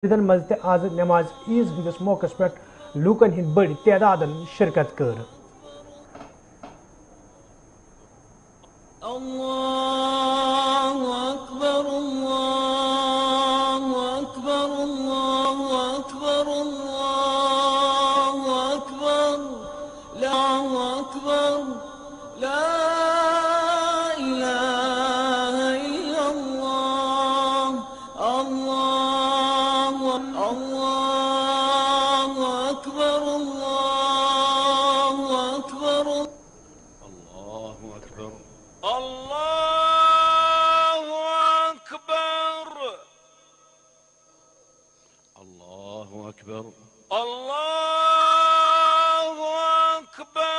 مسجدن مز تہ آز نماز عیز ہندس موقع پہ لوکن ہند بڑ تعداد شرکت کر اللہ اکبر اللہ اکبر اللہ اکبر اللہ اکبر لا اکبر لا الہ الا اللہ اللہ اللہ اکبر اللہ اکبر اللہ اکبر اللہ اکبر اللہ اکبر اللہ اکبر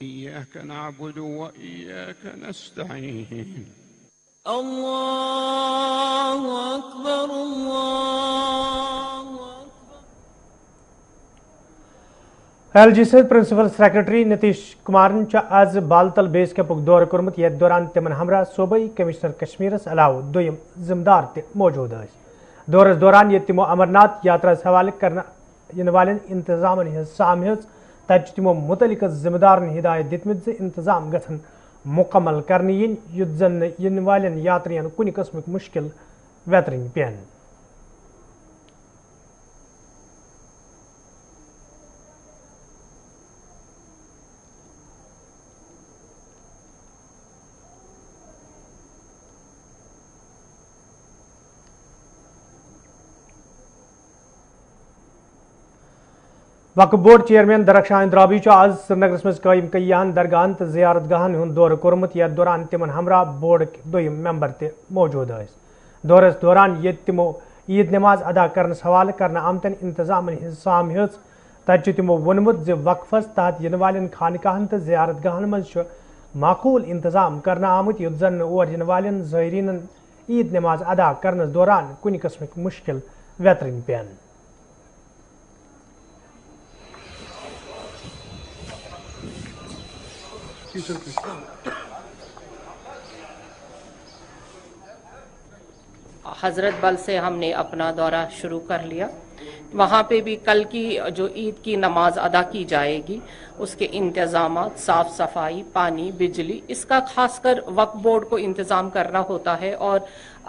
إياك نعبد وإياك نستعين اللہ اکبر اللہ ایل جی صد پرنسپل سیکرٹری نتیش کمارن آز بالتل بیس کیمپک دور کورمت یتھ دوران تمن ہمراہ صوبائی کمشنر کشمیرس علاوہ دویم ذمہ دار تہ موجود دورس دوران یہ تمو امرناتھ یاترا حوالہ کرنا ین والن انتظامن ہز سام ہز تت تمو متعلقہ ذمہ دارن ہدایت دتمت انتظام گھن مکمل کرنے یت زن ین والن یاترین کن قسمک مشکل ویترن پین وقف بورڈ چیئرمین درخشان اندرابی آز سرینگرس مز قائم کیان درگاہن تو زیارت گاہن ہند دور کورمت یتھ دوران تمن ہمراہ بورڈ دویم ممبر تہ موجود دورس دوران یہ تمو عید نماز ادا کرنس حوالہ کرنا آمتن انتظامن ہز سام ہز تت تمو وونمت وقفس تحت ین والن خانقاہن تو زیارت گاہن مز معقول انتظام کرنا آمت یت زن اور ین والن زائرین عید نماز ادا کرنس دوران کن قسمک مشکل ویترن پین حضرت بل سے ہم نے اپنا دورہ شروع کر لیا. وہاں پہ بھی کل کی جو عید کی نماز ادا کی جائے گی اس کے انتظامات، صاف صفائی، پانی، بجلی، اس کا خاص کر وقف بورڈ کو انتظام کرنا ہوتا ہے اور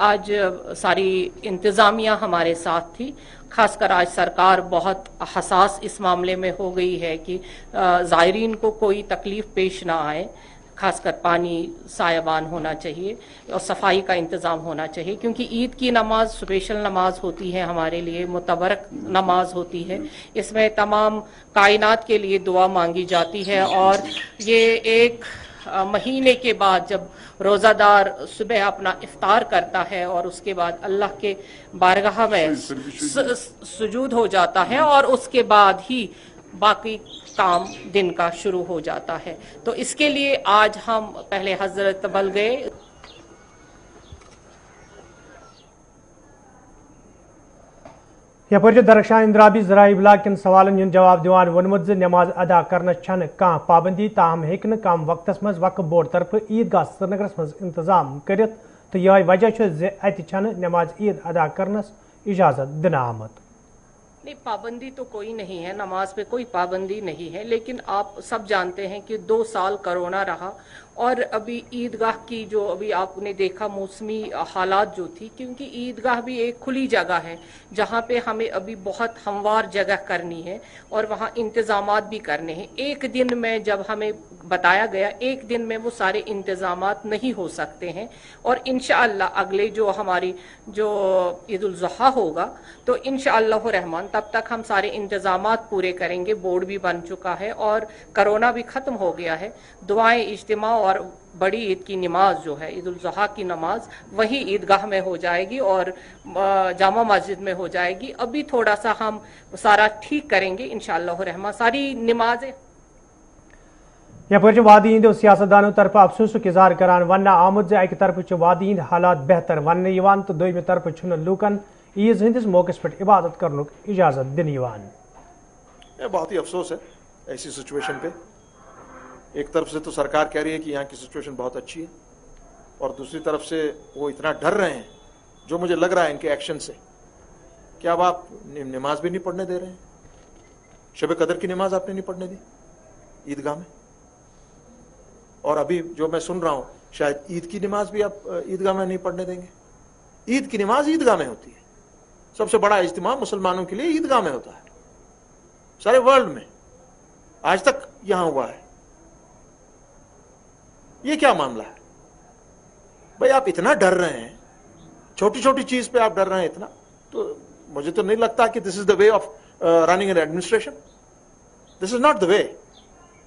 آج ساری انتظامیہ ہمارے ساتھ تھی. خاص کر آج سرکار بہت حساس اس معاملے میں ہو گئی ہے کہ زائرین کو کوئی تکلیف پیش نہ آئے. خاص کر پانی سایبان ہونا چاہیے اور صفائی کا انتظام ہونا چاہیے کیونکہ عید کی نماز اسپیشل نماز ہوتی ہے ہمارے لیے، متبرک نماز ہوتی ہے. اس میں تمام کائنات کے لیے دعا مانگی جاتی ہے اور یہ ایک مہینے کے بعد جب روزہ دار صبح اپنا افطار کرتا ہے اور اس کے بعد اللہ کے بارگاہ میں سجود ہو جاتا ہے اور اس کے بعد ہی باقی کام دن کا شروع ہو جاتا ہے. تو اس کے لیے آج ہم پہلے حضرت بل گئے. یپر درخشان اندرابی ذرائع ابلاغ کن سوالن ہند جواب دیوان ونمت نماز ادا کرنا چھن کان پابندی تاہم ہیکہ کم وقتس مز وقف بورڈ طرف عیدگاہ سرینگرس مز انتظام کرت تو یہ وجہ ات چھن نماز عید ادا کرنس اجازت دن آمت. نہیں، پابندی تو کوئی نہیں ہے، نماز پہ کوئی پابندی نہیں ہے، لیکن آپ سب جانتے ہیں کہ 2 سال کرونا رہا اور ابھی عیدگاہ کی جو ابھی آپ نے دیکھا موسمی حالات جو تھی، کیونکہ عیدگاہ بھی ایک کھلی جگہ ہے جہاں پہ ہمیں ابھی بہت ہموار جگہ کرنی ہے اور وہاں انتظامات بھی کرنے ہیں. ایک دن میں جب ہمیں بتایا گیا ایک دن میں وہ سارے انتظامات نہیں ہو سکتے ہیں اور انشاءاللہ اگلے جو ہماری جو عید الاضحیٰ ہوگا تو انشاءاللہ رحمان تب تک ہم سارے انتظامات پورے کریں گے. بورڈ بھی بن چکا ہے اور کرونا بھی ختم ہو گیا ہے. دعائیں، اجتماع اور بڑی عید کی نماز جو ہے عید الاضحیٰ کی نماز وہی عیدگاہ میں ہو جائے گی اور جامع مسجد میں ہو جائے گی. ابھی تھوڑا سا ہم سارا ٹھیک کریں گے انشاءاللہ رحمان ساری نمازیں. یپر وادی ہند سیاست دانوں طرف افسوسک اظہار کران ون آمت اکہ طرف وادی ہند حالات بہتر ون تو دویمہ طرف لوکن عیز ہندس موقع پہ عبادت کرنک اجازت دن. بہت ہی افسوس ہے ایسی سچویشن پہ. ایک طرف سے تو سرکار کہہ رہی ہے کہ یہاں کی سچویشن بہت اچھی ہے اور دوسری طرف سے وہ اتنا ڈر رہے ہیں جو مجھے لگ رہا ہے ان کے ایکشن سے کہ اب آپ نماز بھی نہیں پڑھنے دے رہے ہیں. شب قدر کی نماز آپ نے نہیں پڑھنے دی عیدگاہ میں. اور ابھی جو میں سن رہا ہوں شاید عید کی نماز بھی آپ عیدگاہ میں نہیں پڑھنے دیں گے. عید کی نماز عیدگاہ میں ہوتی ہے. سب سے بڑا اجتماع مسلمانوں کے لیے عیدگاہ میں ہوتا ہے سارے ورلڈ میں. آج تک یہاں ہوا ہے. یہ کیا معاملہ ہے بھائی؟ آپ اتنا ڈر رہے ہیں, چھوٹی چھوٹی چیز پہ آپ ڈر رہے ہیں اتنا, تو مجھے تو نہیں لگتا کہ this is the way of running an administration. This is not the way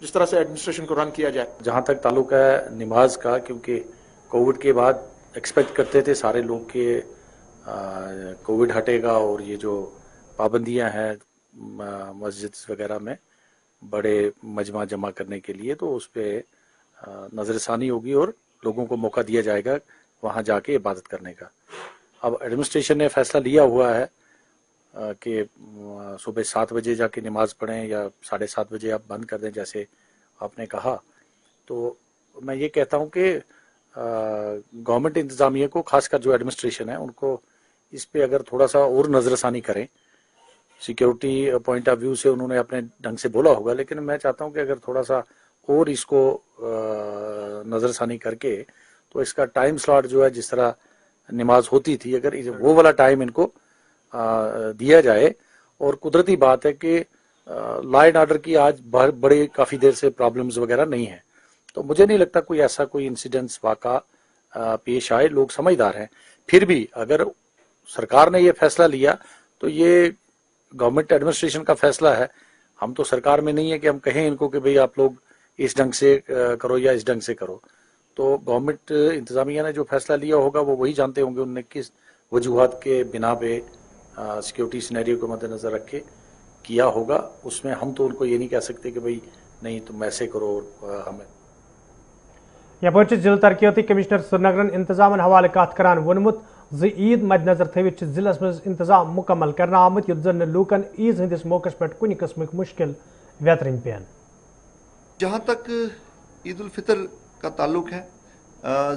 جس طرح سے ایڈمنسٹریشن کو رن کیا جائے. جہاں تک تعلق ہے نماز کا, کیونکہ کووڈ کے بعد ایکسپیکٹ کرتے تھے سارے لوگ کہ کووڈ ہٹے گا اور یہ جو پابندیاں ہیں مسجد وغیرہ میں بڑے مجمع جمع کرنے کے لیے, تو اس پہ نظر ثانی ہوگی اور لوگوں کو موقع دیا جائے گا وہاں جا کے عبادت کرنے کا. اب ایڈمنسٹریشن نے فیصلہ لیا ہوا ہے کہ صبح 7 بجے جا کے نماز پڑھیں یا 7:30 بجے آپ بند کر دیں جیسے آپ نے کہا. تو میں یہ کہتا ہوں کہ گورنمنٹ انتظامیہ کو, خاص کر جو ایڈمنسٹریشن ہے, ان کو اس پہ اگر تھوڑا سا اور نظر ثانی کریں. سیکیورٹی پوائنٹ آف ویو سے انہوں نے اپنے ڈھنگ سے بولا ہوگا, لیکن میں چاہتا ہوں کہ اگر تھوڑا سا اور اس کو نظر ثانی کر کے, تو اس کا ٹائم سلاٹ جو ہے جس طرح نماز ہوتی تھی, اگر وہ والا ٹائم ان کو دیا جائے. اور قدرتی بات ہے کہ لا اینڈ آرڈر کی آج بڑے کافی دیر سے پرابلمز وغیرہ نہیں ہیں, تو مجھے نہیں لگتا کوئی ایسا کوئی انسیڈنٹس واقعہ پیش آئے. لوگ سمجھدار ہیں. پھر بھی اگر سرکار نے یہ فیصلہ لیا تو یہ گورنمنٹ ایڈمنسٹریشن کا فیصلہ ہے. ہم تو سرکار میں نہیں ہے کہ ہم کہیں ان کو کہ بھئی آپ لوگ اس ڈھنگ سے کرو یا اس ڈھنگ سے کرو. تو گورنمنٹ انتظامیہ نے جو فیصلہ لیا ہوگا وہ وہی جانتے ہوں گے انہوں نے کس وجوہات کے بنا پہ سیکیورٹی سینیریو کو مد نظر رکھ کے کیا ہوگا. اس میں ہم تو ان کو یہ نہیں کہہ سکتے کہ بھئی نہیں تم ایسے کرو اور ہمیں. یپر ضلع ترقیاتی کمشنر سرینگرن انتظامن حوالہ کت کران وونمت زِ عید مد نظر تھوت ضلع مز انتظام مکمل کرنا آمت یُتھ زن لوکن عیز ہندس موقع پہ کن قسمک مشکل ویترن پین. جہاں تک عید الفطر کا تعلق ہے,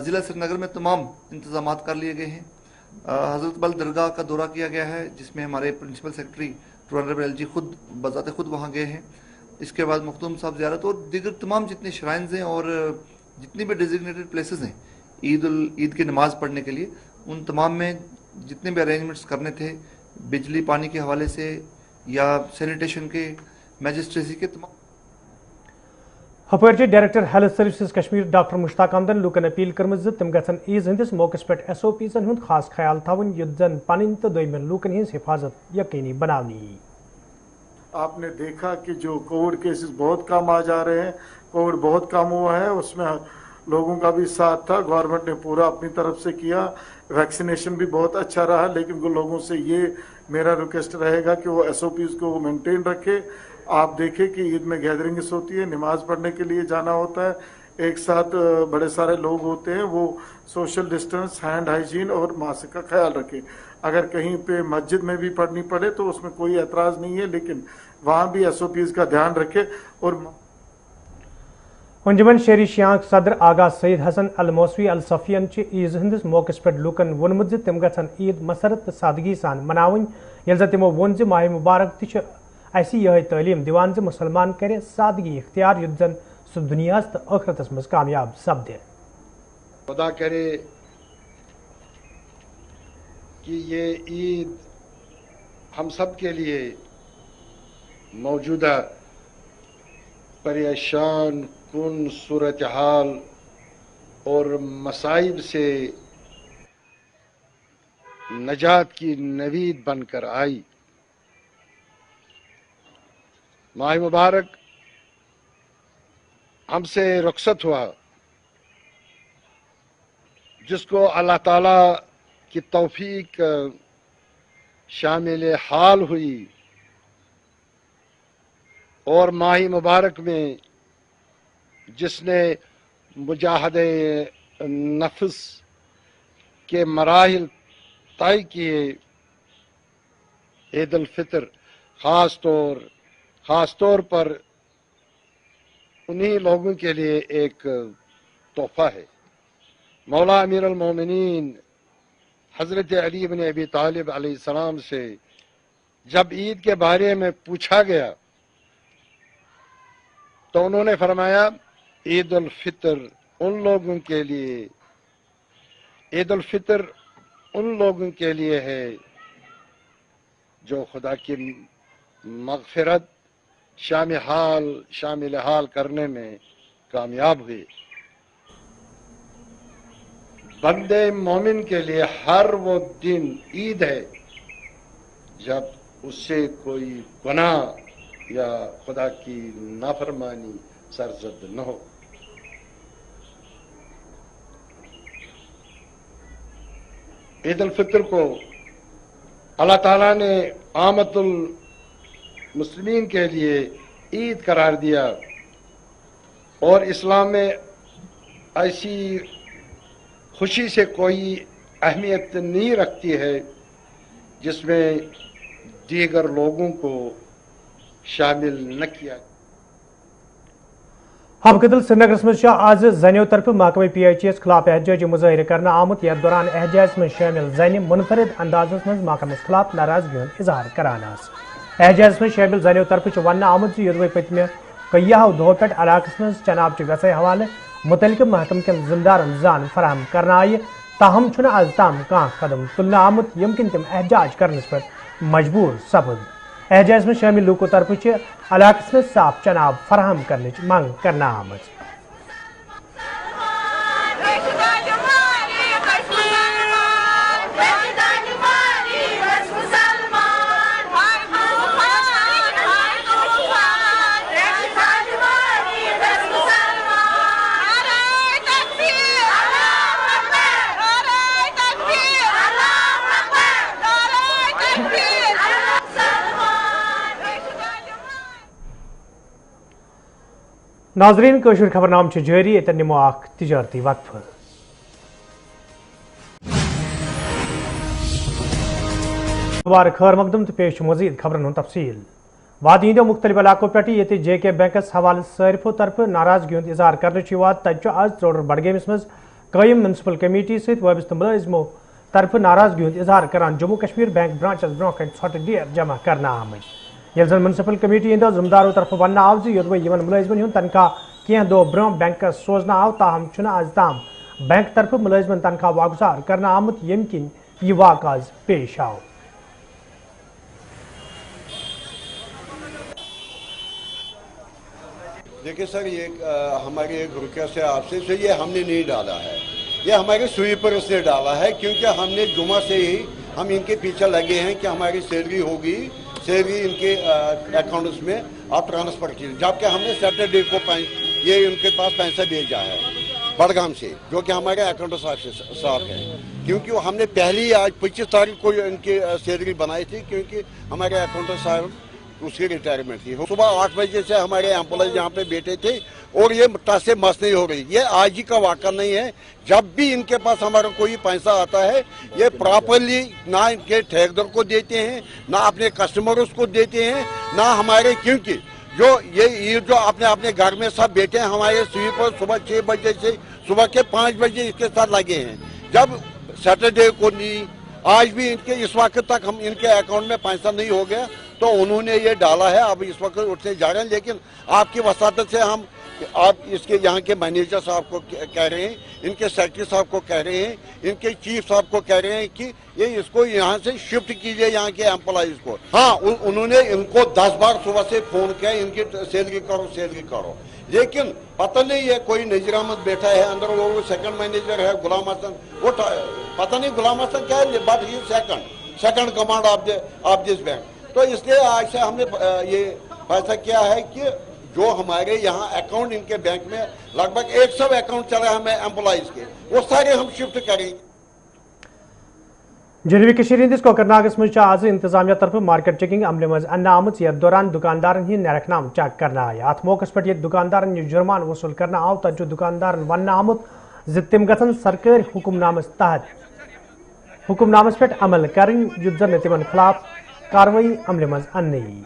ضلع سری نگر میں تمام انتظامات کر لیے گئے ہیں. حضرت بل درگاہ کا دورہ کیا گیا ہے جس میں ہمارے پرنسپل سیکرٹری ٹرانربل ایل جی خود بذات خود وہاں گئے ہیں. اس کے بعد مختوم صاحب زیارت اور دیگر تمام جتنے شرائنز ہیں اور جتنی بھی ڈیزگنیٹڈ پلیسز ہیں عید کی نماز پڑھنے کے لیے, ان تمام میں جتنے بھی ارینجمنٹس کرنے تھے بجلی پانی کے حوالے سے یا سینیٹیشن کے, میجسٹریسی کے تمام. ہپر director health services Kashmir doctor Mushtaq احمدن لوکن اپیل کرم تم گھن عیز ہندس موقع پہ SOPs ہند خاص خیال تھون یُتھ زن پن تو دویمن لوکن ہز حفاظت یقینی بنانی. آپ نے دیکھا کہ جو کووڈ کیسز بہت کم آ جا رہے ہیں, کووڈ بہت کم ہوا ہے, اس میں لوگوں کا بھی ساتھ تھا, گورنمنٹ نے پورا اپنی طرف سے کیا, ویکسینیشن بھی بہت اچھا رہا. لیکن وہ لوگوں سے یہ میرا ریکویسٹ رہے گا کہ وہ SOPs کو مینٹین رکھے. آپ دیکھیں کہ عید میں گیدرنگز ہوتی ہے, نماز پڑھنے کے لیے جانا ہوتا ہے, ایک ساتھ بڑے سارے لوگ ہوتے ہیں, وہ سوشل ڈسٹنس, ہینڈ ہائیجین اور ماسک کا خیال رکھیں. اگر کہیں پہ مسجد میں بھی پڑھنی پڑے تو اس میں کوئی اعتراض نہیں ہے, لیکن وہاں بھی SOPs کا دھیان رکھے. اور انجمن شہری شیانک صدر آغا سید حسن الموسوی الصفین عیز ہندس موقع پہ لوکن وونمت تم گھن عید مسرت تو سادگی سان مناون, یل زن تمو وون ماہ مبارک تہ اسی یہ تعلیم دیوان مسلمان کرے سادگی اختیار یُتھ زن سہ دنیا تو آخرتس مز کامیاب سپدے. خدا کرے کہ یہ عید ہم سب کے لیے موجودہ پریشان کن صورتحال اور مصائب سے نجات کی نوید بن کر آئی. ماہ مبارک ہم سے رخصت ہوا, جس کو اللہ تعالیٰ کی توفیق شامل حال ہوئی, اور ماہ مبارک میں جس نے مجاہدہ نفس کے مراحل طے کیے, عید الفطر خاص طور پر انہی لوگوں کے لیے ایک تحفہ ہے. مولا امیر المومنین حضرت علی بن ابی طالب علیہ السلام سے जब ईद के बारे में पूछा गया तो उन्होंने फरमाया ईद उल फितर उन लोगों के लिए, ईद उल फितर उन लोगों के लिए है जो खुदा की मगफिरत शामिल हाल करने में कामयाब हुए। बंदे मोमिन के लिए हर वो दिन ईद है जब उससे कोई गुनाह या खुदा की नाफरमानी सरजद न हो। ईद उल फितर को अल्लाह ताला ने आमतुल मुस्लिमीन के लिए ईद करार दिया और इस्लाम में ऐसी खुशी से कोई अहमियत नहीं रखती है जिसमें दीगर लोगों को शामिल न किया। हमकदल श्रीनगर में आज जनियों तरफ महकमे PHS खिलाफ एहतजाजी मुजाहिर करना आमुत। यथ दौरान एहतजाज में शामिल जन मुनफरिद अंदाज में महकमस खिलाफ नाराजगी हूं इजहार करान। एहतजाज में शामिल जनियों तरफ वन आमुत युद्ध पतम कईयाहो दो पे इलाकस में चनाब वैसे हवाले मुतलक महकम के जिम्मेदारन जान फराहम करना आय, ताहम आज ताम कह कदम तुलना आमुत यम किन तम एहतजाज करने पर मजबूर सपद। एहतजाज में शामिल लोगों तरफ इलाकस में साफ चनाब फराहम करने मांग करना आमद। नाजरीन कशुर खबरनाम जारी ये निमो तिजारती वक्फ। दोबारा खैर मकदम तो पेश मजीद खबरन तफसील। वादी हिंदो मुख्तलिफ इलाकों पे ये JK बैंकस हवाले सारिफों तरफ नाराजगी हूं इजहार कर तज आज त्रोडर बडगेमस मज कायम म्यूनसिपल कमेटी सहित वाबस्त मुलाजिमों तरफ नाराजगी हूं इजहार करान Jammu Kashmir bank branches bro कन ढेर डेर जमा करना आमद। ये जन म्यूनसिपल कमेटी हिंदो जिम्मेदारों तरफ वन आव योदवे यमन मुलाजिमन हूं तनख्वाह कह दो ब्रोह बैंक सोजन आव, ताहम आज ताम बैंक तरफ मुलाजिमन तनख्वाह वागुजार करना आमुत यम किन यह वाक़ आज पेश आव। देखिए सर, ये हमारी एक रुपया से आपसे से ये हमने नहीं डाला है, ये हमारे स्वीपर्स ने डाला है, क्योंकि हमने जुमा से ही हम इनके पीछे लगे हैं कि हमारी सैलरी होगी, सैलरी इनके अकाउंट्स में आप ट्रांसफर कीजिए। जबकि हमने सैटरडे को ये इनके पास पैसा भेजा है बड़गाम से, जो कि हमारे अकाउंट साहब है, क्योंकि हमने पहली आज 25 तारीख को इनकी सैलरी बनाई थी, क्योंकि हमारे अकाउंट साहब उसकी रिटायरमेंट थी। सुबह 8 बजे से हमारे एम्प्लॉय यहाँ पे बैठे थे और ये टस मस नहीं हो रही। ये आज ही का वाक़ा नहीं है, जब भी इनके पास हमारा कोई पैसा आता है ये प्रॉपरली ना इनके ठेकेदार को देते हैं, ना अपने कस्टमर्स को देते हैं, ना हमारे, क्योंकि ये जो अपने घर में सब बैठे हैं हमारे स्वीपर सुबह 6 बजे से सुबह के 5 बजे इसके साथ लगे हैं। जब सैटरडे को नहीं, आज भी इनके इस वक्त तक हम इनके अकाउंट में पैसा नहीं हो गया, तो उन्होंने ये डाला है। अब इस वक्त उठने जा रहे हैं, लेकिन आपकी वसादत से हम आप इसके यहाँ के मैनेजर साहब को कह रहे हैं, इनके सेक्रेटरी साहब को कह रहे हैं, इनके चीफ साहब को कह रहे हैं कि ये इसको यहाँ से शिफ्ट कीजिए यहाँ के एम्प्लॉइज को। हाँ, उन्होंने इनको 10 बार सुबह से फोन किया, इनकी सैलरी करो, लेकिन पता नहीं है कोई नजीर अहमद बैठा है अंदर, वो सेकंड मैनेजर है गुलाम हसन, वो पता नहीं गुलाम हसन क्या है, but he second command of this bank. तो इसलिए आज से हमने ये फैसला किया है कि जो हमारे यहाँ अकाउंट इनके बैंक में लगभग 100 अकाउंट चले हमें एम्प्लॉइज के, वो सारे हम शिफ्ट करेंगे। जनूबी कश्मीर हिंदिस कोकरनागस में आज इंतजामिया तरफ मार्केट चेकिंग अमले मज अन्ना आमद। यथ दौरान दुकानदारन ही नरखनाम चेक करना आय। अत मौकस पे दुकानदारन जुर्मान वसूल करना आव, तजु दुकानदारन वन आमुत ज तिम गसन सरकारी हुकुमनामस तहत हुकुमनामस पे अमल करें, युद्ध तिमन खिलाफ कार्रवाई अमले मज अन्नी।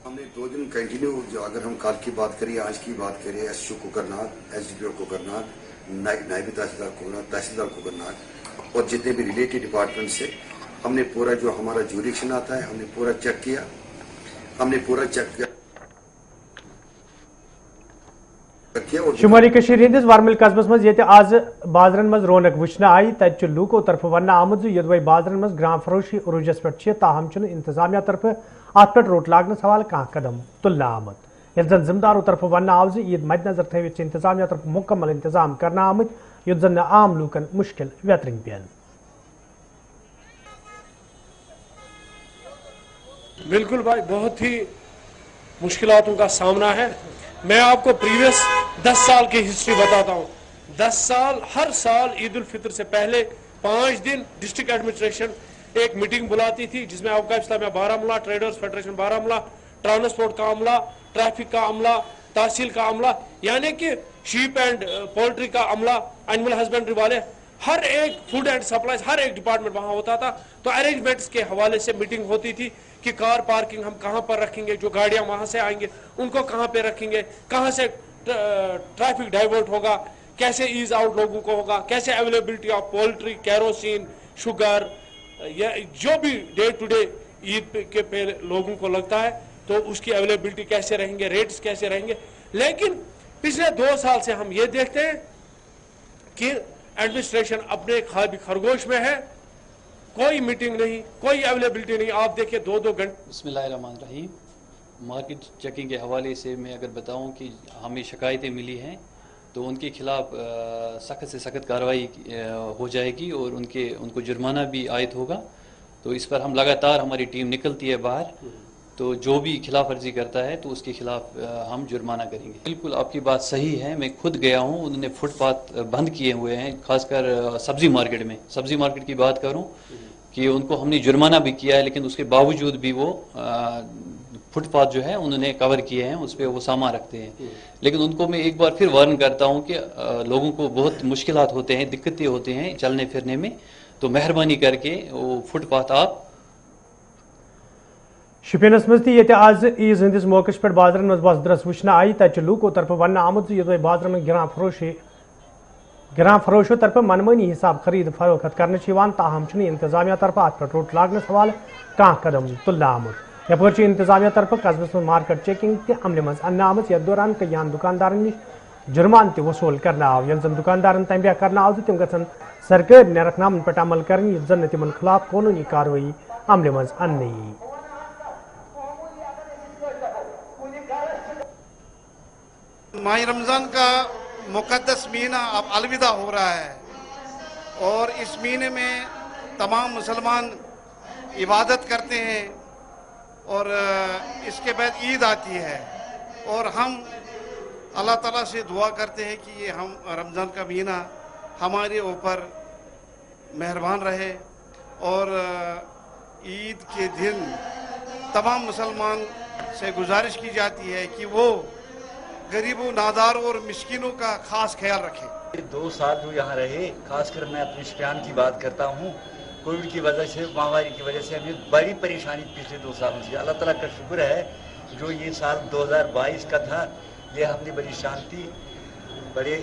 हमने 2 दिन कंटिन्यू, जो अगर हम कल की बात करें, आज की बात करें, SHO को करना, SDPO को करना, नायब तहसीलदार कोगरनार, तहसीलदार कोगरनार और जितने भी रिलेटेड डिपार्टमेंट से हमने पूरा जो हमारा ज्यूरिक्शन आता है हमने पूरा चेक किया। शुमारी कशीर हिंदिस वारमिल कस्बस मज ये आज बाजरन मज रौनक वुचन आई तत लूको तरफ वन आमद यदवे बाजरन मज ग्राम फरोशी उरूजस पे ताहम इंतजामिया तरफ अत पे रोट लागनस हवाले कह कदम तुलना आमद ये जन जिम्मेदारों तरफ वन आव ईद मद्दनजर थवित इंतजामिया तरफ मुकम्मल इंतजाम करना आमद युत जन आम लूकन मुश्किल वेतरिंग पेन। बिल्कुल भाई, बहुत ही मुश्किलातों का सामना है। मैं आपको प्रीवियस 10 साल की हिस्ट्री बताता हूँ। 10 साल हर साल ईद उल फितर से पहले 5 दिन डिस्ट्रिक्ट एडमिनिस्ट्रेशन एक मीटिंग बुलाती थी जिसमें Auqaf Islamia Baramulla, traders federation Baramulla, transport का अमला, ट्रैफिक का अमला, तहसील का अमला, यानी कि शीप एंड पोल्ट्री का अमला, एनिमल हस्बेंड्री वाले, हर एक फूड एंड सप्लाईज, हर एक डिपार्टमेंट वहां होता था। तो अरेंजमेंट्स के हवाले से मीटिंग होती थी कि कार पार्किंग हम कहां पर रखेंगे, जो गाड़ियां वहां से आएंगे उनको कहां पे रखेंगे, कहां से ट्रैफिक डाइवर्ट होगा, कैसे ईज आउट लोगों को होगा, कैसे availability of poultry, kerosene, sugar, या जो भी डे टू डे ईद के पे लोगों को लगता है तो उसकी अवेलेबिलिटी कैसे रहेंगे, रेट्स कैसे रहेंगे। लेकिन पिछले 2 साल से हम ये देखते हैं कि एडमिनिस्ट्रेशन अपने खाबी खरगोश में है, कोई मीटिंग नहीं, कोई अवेलेबिलिटी नहीं। आप देखिए 2-2 घंटे। बिस्मिल्लाहिर्रहमानिर्रहीम। मार्केट चेकिंग के हवाले से मैं अगर बताऊं कि हमें शिकायतें मिली हैं तो उनके खिलाफ सख्त से सख्त कार्रवाई हो जाएगी और उनको जुर्माना भी आयद होगा। तो इस पर हम लगातार हमारी टीम निकलती है बाहर, तो जो भी खिलाफ वर्जी करता है तो उसके खिलाफ हम जुर्माना करेंगे। बिल्कुल आपकी बात सही है, मैं खुद गया हूँ, उन्होंने फुटपाथ बंद किए हुए हैं, खासकर सब्जी मार्केट में। सब्जी मार्केट की बात करूँ कि उनको हमने जुर्माना भी किया है, लेकिन उसके बावजूद भी वो फुटपाथ जो है उन्होंने कवर किए हैं, उस पर वो सामान रखते हैं। लेकिन उनको मैं एक बार फिर वार्न करता हूँ कि लोगों को बहुत मुश्किलात होते हैं, दिक्कतें होते हैं चलने फिरने में, तो मेहरबानी करके वो फुटपाथ आप शुपियनस मज ये आज ईज हंदिस मौके पे बाजरन मज बस दरस वुचन आई तत लूको तरफ वन आमद ये बाजरन में गिरां फरोशो तरफ मनमानी हिसाब खरीद फरोख्त करने ताहम इंतजामिया तरफ अत पे रोट लागनस हवाले कह कदम तुलना आमुत। यपर इंतजामिया तरफ कस्बस में मार्केट चेकिंग ते अमल मज अन्न आमत। यथ दौरान कईयान दुकानदारन नश जुर्मान ते वसूल करना आव। यह दुकानदारन तंबिया करना आव तम गन सरकारी नेरखनामन पे अमल कर जन तिमन खिलाफ कानूनी कार्रवाई अमल मज अन्न यी। माह रमज़ान का मुक़द्दस महीना अब अलविदा हो रहा है और इस महीने में तमाम मुसलमान इबादत करते हैं और इसके बाद ईद आती है और हम अल्लाह ताला से दुआ करते हैं कि ये हम रमज़ान का महीना हमारे ऊपर मेहरबान रहे और ईद के दिन तमाम मुसलमान से गुजारिश की जाती है कि वो गरीबों, नादारों और मिस्किनों का खास ख्याल रखें। 2 साल जो यहाँ रहे, खासकर मैं अपने शपियान की बात करता हूँ, कोविड की वजह से, महामारी की वजह से हमें बड़ी परेशानी पिछले 2 सालों से। अल्लाह ताला का शुक्र है जो ये साल 2022 का था, ये हमने बड़ी शांति, बड़े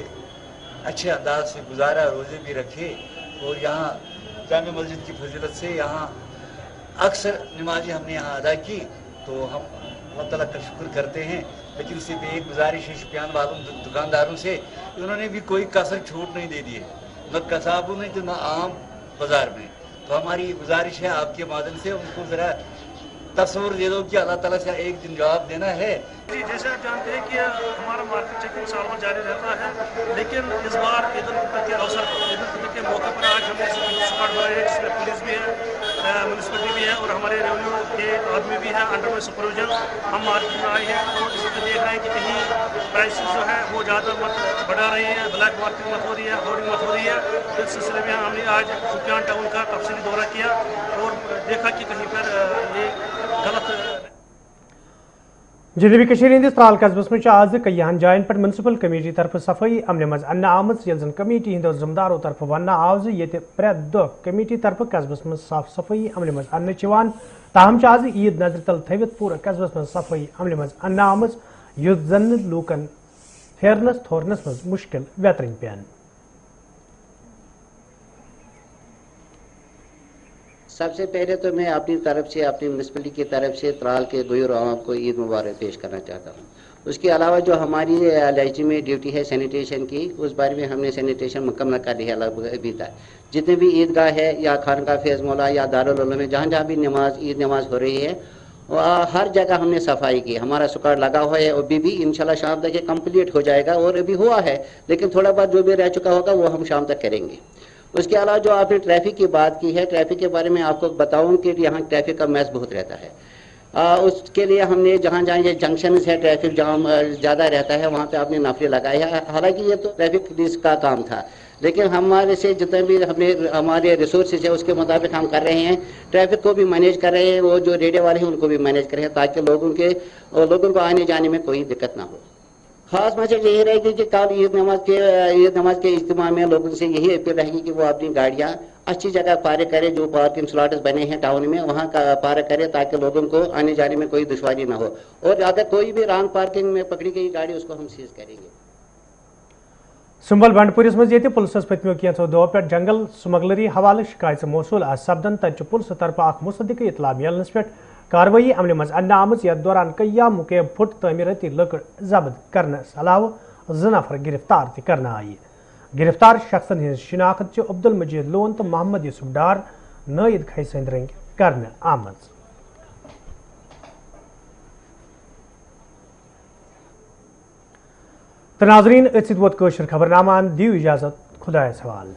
अच्छे अंदाज से गुजारा, रोज़े भी रखे और यहाँ जामे मस्जिद की फजीलत से यहाँ अक्सर नमाजें हमने यहाँ अदा की, तो हम अल्लाह ताला का शुक्र करते हैं। लेकिन इससे भी एक गुजारिश है शपियान वालों, दुकानदारों से, उन्होंने भी कोई कसर छूट नहीं दे दी है, न कसाबों में तो न आम बाजार में। तो हमारी गुजारिश है आपके माध्यम से उनको ज़रा तस्वुर दे दो कि अल्लाह ताला से एक दिन जवाब देना है। जी, जैसे आप जानते हैं कि हमारा मार्केट चेकिंग साल भर जारी रहता है, लेकिन इस बार ईद उल फितर के अवसर पर, ईद उल फितर के मौके पर आज हमने स्क्वाड बनाई है जिसमें पुलिस भी है, म्यूनसिपलिटी भी है और हमारे रेवेन्यू के आदमी भी है अंडर में सुपरविजन। हम मार्केट में आए हैं और इसी पर देख रहे हैं कि कहीं प्राइसेस जो है वो ज़्यादा मत बढ़ा रही है, ब्लैक मार्केट मत हो रही है, होर्डिंग मत हो रही है। इस सिलसिले में हमने आज शुपियान टाउन का तफसीली दौरा किया और देखा कि कहीं पर ये गलत। जनूबी कशीर हिंदिस त्राल कस्बस में आज कईयान जायन पर म्यूनसिपल कमेटी तरफ सफाई अमल मज अन्न आमद। ये जन कमेटी हिंदो जिम्मेदारों तरफ वन आव ये प्रेत दो कमेटी तरफ कस्बस में साफ सफाई अमल मज अन्न ताहम आज ईद नजर तल थवित पूरा कस्बस में सफाई अमल मज अन्न आमद, युत जन लूकन फेरनस थोरनस मज मुश्किल वेतरिंग पेन। सबसे पहले तो मैं अपनी तरफ से, अपनी म्यूनसिपलिटी की तरफ से त्राल के गोयर आवाम को ईद मुबारक पेश करना चाहता हूँ। उसके अलावा जो हमारी LIG में ड्यूटी है सैनिटेशन की, उस बारे में हमने सैनिटेशन मुकम्मल कर ली है लगभग अभी तक। जितने भी ईदगाह है या खानका फैज़ मौला या दारुल उलूम में जहाँ जहाँ भी ईद नमाज हो रही है, हर जगह हमने सफाई की। हमारा स्क्वाड लगा हुआ है, अभी भी इंशाल्लाह शाम तक ये कंप्लीट हो जाएगा, और अभी हुआ है लेकिन थोड़ा बहुत जो भी रह चुका होगा वो हम शाम तक करेंगे। उसके अलावा जो आपने ट्रैफिक की बात की है, ट्रैफिक के बारे में आपको बताऊं कि यहाँ ट्रैफिक का मैस बहुत रहता है। उसके लिए हमने जहाँ जहाँ ये जंक्शन है ट्रैफिक जाम ज़्यादा रहता है, वहाँ पे आपने नाफे लगाए हैं। हालांकि ये तो ट्रैफिक पुलिस का काम था, लेकिन हमारे से जितने भी हमने हमारे रिसोर्सेज है उसके मुताबिक हम कर रहे हैं। ट्रैफिक को भी मैनेज कर रहे हैं, वो जो रेडियो वाले हैं उनको भी मैनेज कर रहे हैं, ताकि लोगों को आने जाने में कोई दिक्कत ना हो। खास मैसेज यही रहेगी कि कल ईद नमाज के इज्तिमा में लोगों से यही अपील रहेगी कि वो अपनी गाड़ियाँ अच्छी जगह पार्क करें। जो पार्किंग स्लॉट्स बने हैं टाउन में वहाँ का पार्क करें, ताकि लोगों को आने जाने में कोई दुश्वारी ना हो। और अगर कोई भी रॉन्ग पार्किंग में पकड़ी गई गाड़ी, उसको हम सीज करेंगे। सुंबल बंडपुरिस मज ये पुलिस पत्मो कैंसो दो पे जंगल स्मगलरी हवाले शिकायत मौसूल सपदन तत पुलिस तरफ मुसद्दिक इतला मिलनस पे कार्रवाई अमल मज अन्ना आमज यथ दौरान कया मुकेब फुट तमीरती लकड़ जब्त करने अलावा 2 नफर गिरफ्तार करना आई। गिरफ्तार शख्सन हज शिनाख्त अब्दुल मजीद लोन तो मोहम्मद यूसुफ डार नायद खैसंद रंग करने आमज। तो नाजरीन वोत खबरनामान दियो इजाजत, खुदा सवाल।